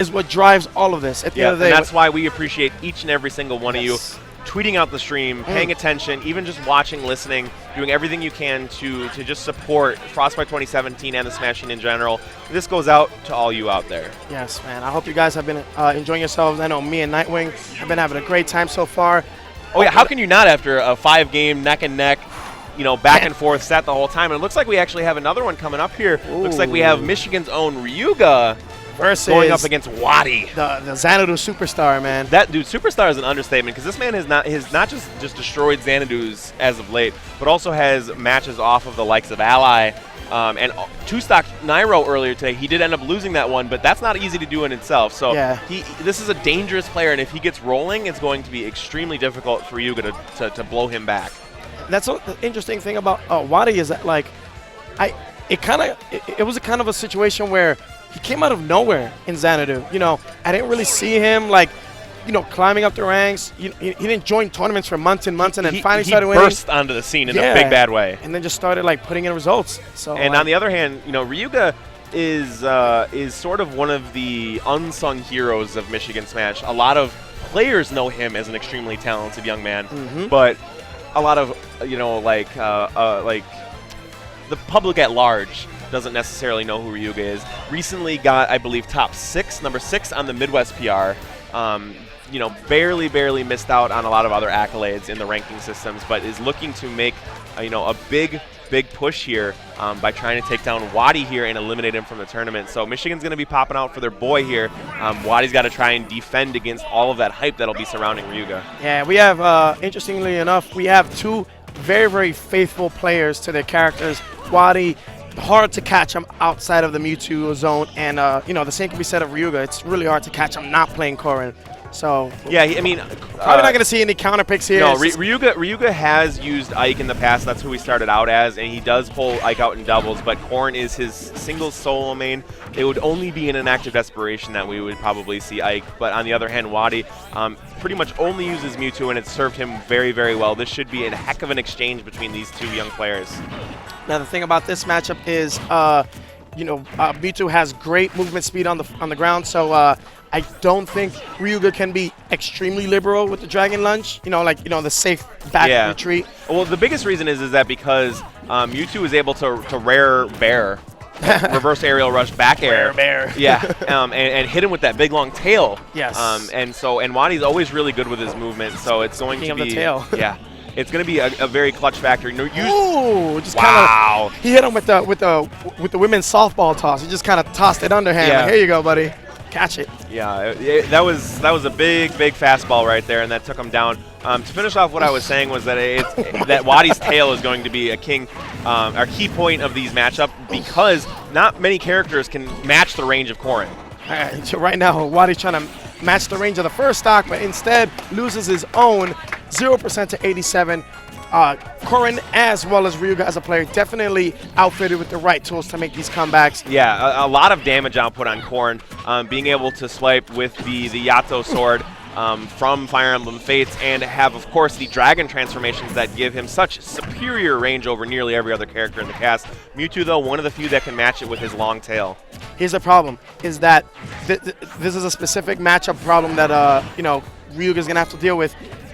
is what drives all of this. At the end of the day, and that's why we appreciate each and every single one of you tweeting out the stream, paying attention, even just watching, listening, doing everything you can to just support Frostbite 2017 and the Smash Scene in general. This goes out to all you out there. Yes, man. I hope you guys have been enjoying yourselves. I know me and Nightwing have been having a great time so far. Oh, yeah, how can you not after a 5-game neck-and-neck, back and forth set the whole time? And it looks like we actually have another one coming up here. Ooh. Looks like we have Michigan's own Ryuga versus going up against WaDi. The Xanadu superstar, man. That dude, superstar is an understatement because this man has not just destroyed Xanadus as of late, but also has matches off of the likes of Ally and two-stock Nairo earlier today. He did end up losing that one, but that's not easy to do in itself. So this is a dangerous player, and if he gets rolling, it's going to be extremely difficult for Ryuga to blow him back. That's the interesting thing about WaDi is that it was a kind of a situation where he came out of nowhere in Xanadu. I didn't really see him climbing up the ranks. He didn't join tournaments for months and months, and then finally started winning. He burst onto the scene in a big bad way, and then just started putting in results. So and on the other hand, Ryuga is sort of one of the unsung heroes of Michigan Smash. A lot of players know him as an extremely talented young man, but a lot of the public at large doesn't necessarily know who Ryuga is. Recently got, I believe, number 6 on the Midwest PR. Barely missed out on a lot of other accolades in the ranking systems, but is looking to make a big push here by trying to take down WaDi here and eliminate him from the tournament. So Michigan's going to be popping out for their boy here. WaDi's got to try and defend against all of that hype that'll be surrounding Ryuga. Yeah, we have, interestingly enough, we have 2 very faithful players to their characters. WaDi, hard to catch him outside of the Mewtwo zone, and the same can be said of Ryuga. It's really hard to catch him not playing Corrin. So yeah, probably not going to see any counter picks here. No, Ryuga has used Ike in the past. That's who he started out as, and he does pull Ike out in doubles. But Corrin is his single solo main. It would only be in an act of desperation that we would probably see Ike. But on the other hand, WaDi pretty much only uses Mewtwo, and it's served him very well. This should be a heck of an exchange between these 2 young players. Now the thing about this matchup is, Mewtwo has great movement speed on the ground, so I don't think Ryuga can be extremely liberal with the Dragon Lunge. The safe back retreat. Well, the biggest reason is that because Mewtwo is able to rare bear, reverse aerial rush back air. Bear. Yeah, and hit him with that big long tail. Yes. And WaDi's always really good with his movement, so it's going to be the tail. Yeah. It's going to be a very clutch factor. Ooh! Just wow! He hit him with the women's softball toss. He just kind of tossed it underhand. Yeah. Here you go, buddy. Catch it. Yeah, that was a big fastball right there, and that took him down. To finish off what I was saying was that that WaDi's tail is going to be a key point of these matchups because not many characters can match the range of Corrin. So right now, WaDi's trying to match the range of the first stock, but instead loses his own 0% to 87. Corrin, as well as Ryuga as a player, definitely outfitted with the right tools to make these comebacks. Yeah, a lot of damage output on Corrin, being able to swipe with the Yato sword from Fire Emblem Fates, and have, of course, the Dragon transformations that give him such superior range over nearly every other character in the cast. Mewtwo, though, one of the few that can match it with his long tail. Here's the problem, is that this is a specific matchup problem that Ryuga's going to have to deal with.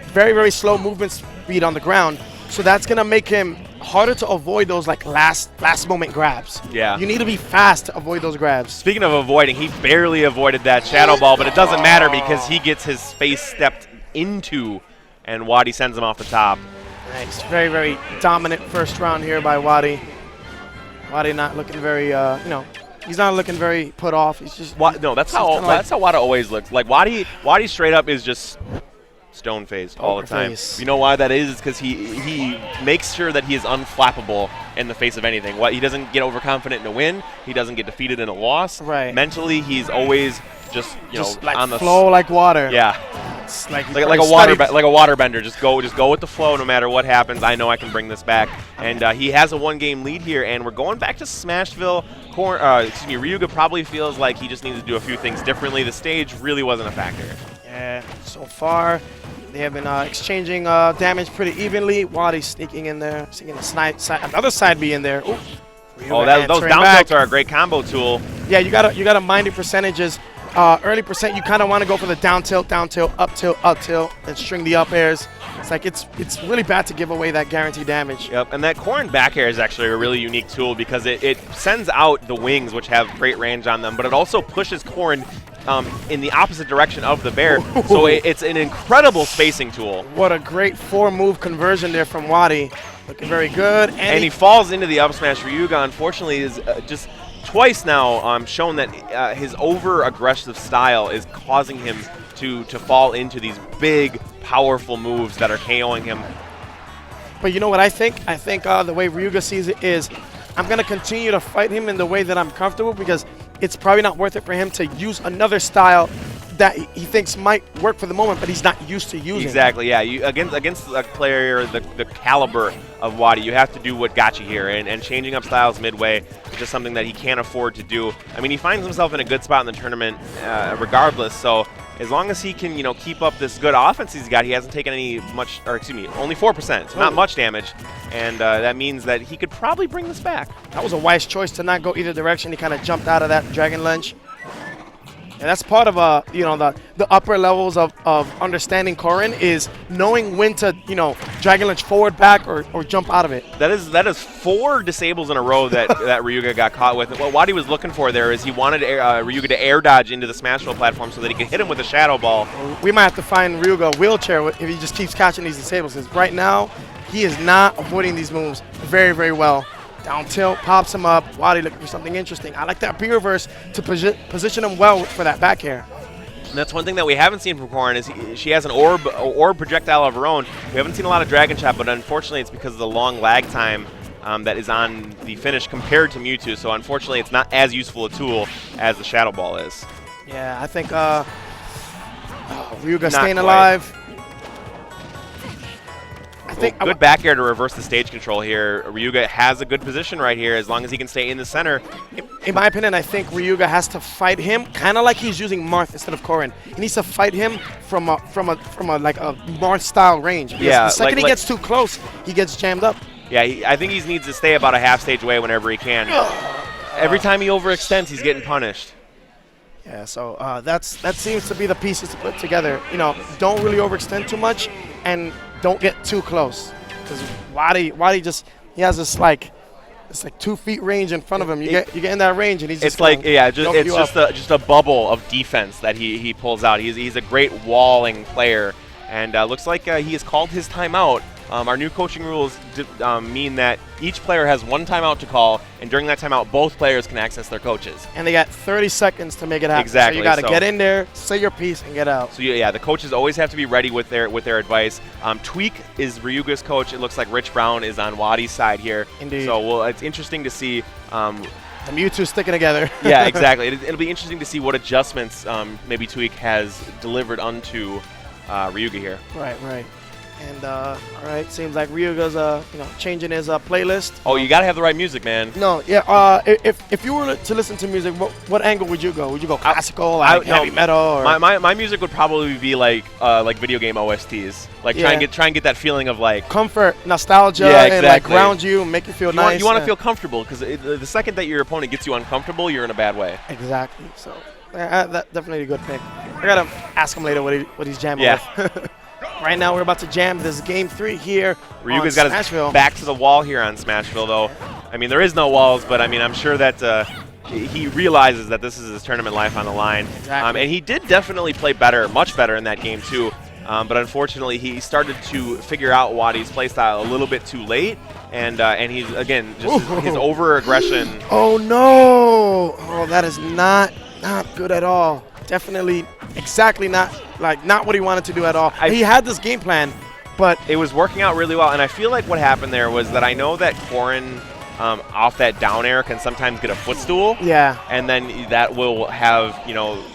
Very slow movement speed on the ground, so that's going to make him harder to avoid those last moment grabs. Yeah. You need to be fast to avoid those grabs. Speaking of avoiding, he barely avoided that Shadow Ball, but it doesn't matter because he gets his face stepped into, and WaDi sends him off the top. Nice. Very dominant first round here by WaDi. WaDi not looking very, he's not looking very put off. He's just that's how WaDi always looks. Like WaDi straight up is just stone-faced all the time. You know why that is? It's because he makes sure that he is unflappable in the face of anything. He doesn't get overconfident in a win. He doesn't get defeated in a loss. Right. Mentally, he's always just on the flow like water. Yeah. It's like a water bender. Just go with the flow no matter what happens. I know I can bring this back. And he has a 1-game lead here, and we're going back to Smashville. Ryuga probably feels like he just needs to do a few things differently. The stage really wasn't a factor. Yeah, so far they have been exchanging damage pretty evenly. WaDi sneaking in there, seeing another side B in there. Ooh, those down tilts are a great combo tool. Yeah, you gotta mind the percentages. early percent, you kind of want to go for the down tilt, up tilt, and string the up airs. It's like it's really bad to give away that guaranteed damage. Yep, and that Corrin back air is actually a really unique tool because it sends out the wings, which have great range on them, but it also pushes Corrin in the opposite direction of the bear. So it's an incredible spacing tool. What a great 4-move conversion there from WaDi. Looking very good. And he falls into the up smash. Ryuga, unfortunately, is just twice now shown that his over-aggressive style is causing him to fall into these big, powerful moves that are KOing him. But you know what I think? I think the way Ryuga sees it is, I'm going to continue to fight him in the way that I'm comfortable, because it's probably not worth it for him to use another style that he thinks might work for the moment, but he's not used to using. Exactly, yeah. You, against a player the caliber of WaDi, you have to do what got you here, and changing up styles midway is just something that he can't afford to do. I mean, he finds himself in a good spot in the tournament regardless, so as long as he can, keep up this good offense he's got, he hasn't taken only 4%, so not much damage, and that means that he could probably bring this back. That was a wise choice to not go either direction. He kind of jumped out of that Dragon Lunge. And that's part of the upper levels of understanding Corrin, is knowing when to Dragon Lunge forward, back, or jump out of it. That is 4 disables in a row that Ryuga got caught with. What WaDi was looking for there is he wanted Ryuga to air dodge into the Smashville platform so that he could hit him with a Shadow Ball. We might have to find Ryuga a wheelchair if he just keeps catching these disables, because right now he is not avoiding these moves very, very well. Down tilt, pops him up. WaDi looking for something interesting. I like that B-reverse to position him well for that back air. And that's one thing that we haven't seen from Corrin, is she has an orb projectile of her own. We haven't seen a lot of Dragon Shot, but unfortunately it's because of the long lag time that is on the finish compared to Mewtwo. So unfortunately it's not as useful a tool as the Shadow Ball is. Yeah, I think Ryuga staying alive. Good back air to reverse the stage control here. Ryuga has a good position right here as long as he can stay in the center. In my opinion, I think Ryuga has to fight him kind of like he's using Marth instead of Corrin. He needs to fight him from a Marth style range. Yeah, the second he gets too close, he gets jammed up. Yeah, I think he needs to stay about a half stage away whenever he can. Every time he overextends, he's getting punished. Yeah, so that seems to be the pieces to put together. Don't really overextend too much, and don't get too close, because WaDi just, he has this it's like 2 feet range in front of him. You get in that range, and he's just just a bubble of defense that he pulls out. He's a great walling player, and looks like he has called his timeout. Our new coaching rules mean that each player has 1 timeout to call, and during that timeout, both players can access their coaches. And they got 30 seconds to make it happen. Exactly. So you got to get in there, say your piece, and get out. So yeah, the coaches always have to be ready with their advice. Tweak is Ryuga's coach. It looks like Rich Brown is on WaDi's side here. Indeed. So it's interesting to see. The Mewtwo sticking together. Yeah, exactly. It'll be interesting to see what adjustments maybe Tweak has delivered onto Ryuga here. Right. And all right, seems like Ryuga's changing his playlist. Oh, you gotta have the right music, man. No, yeah. If you were to listen to music, what angle would you go? Would you go classical, heavy metal? Or? My music would probably be like video game OSTs. Try and get that feeling of comfort, nostalgia, exactly. And ground you, make you feel nice. You want to feel comfortable, because the second that your opponent gets you uncomfortable, you're in a bad way. Exactly. So that's definitely a good pick. I gotta ask him later what he's jamming with. Right now, we're about to jam this Game 3 here. Ryuga's got his back to the wall here on Smashville, though. I mean, there is no walls, but I mean, I'm sure that he realizes that this is his tournament life on the line. Exactly. And he did definitely play much better in that game, too. But unfortunately, he started to figure out WaDi's playstyle a little bit too late. And he's, again, just his over-aggression. Oh, no. Oh, that is not good at all. Definitely exactly not what he wanted to do at all. He had this game plan, but it was working out really well. And I feel like what happened there was that I know that Corrin off that down air can sometimes get a footstool. Yeah. And then that will have,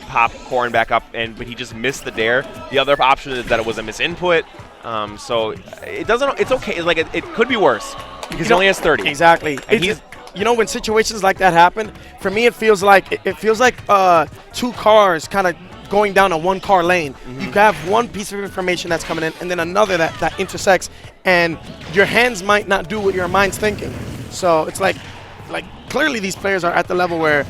pop Corrin back up, but he just missed the dare. The other option is that it was a misinput. So it's okay. It could be worse because he only has 30. Exactly. And when situations like that happen, for me it feels like 2 cars kind of going down a 1-car lane. Mm-hmm. You have one piece of information that's coming in, and then another that intersects, and your hands might not do what your mind's thinking. So it's like clearly these players are at the level where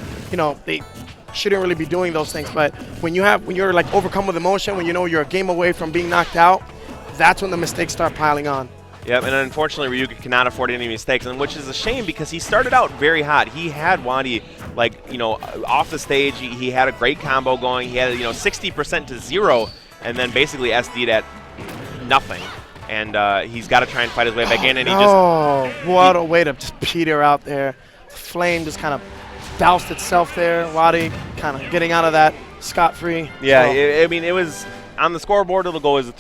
shouldn't really be doing those things. But when you're like overcome with emotion, when you know you're a game away from being knocked out, that's when the mistakes start piling on. Yep, and unfortunately Ryuga cannot afford any mistakes, and which is a shame because he started out very hot. He had WaDi, like, you know, off the stage. He had a great combo going. He had, you know, 60% to 0, and then basically SD'd at nothing. And he's got to try and fight his way back in, and he just... Oh, what a way to just peter out there. The flame just kind of doused itself there. WaDi kind of getting out of that scot-free. Yeah, I mean, it was... On the scoreboard, it'll go as a 3.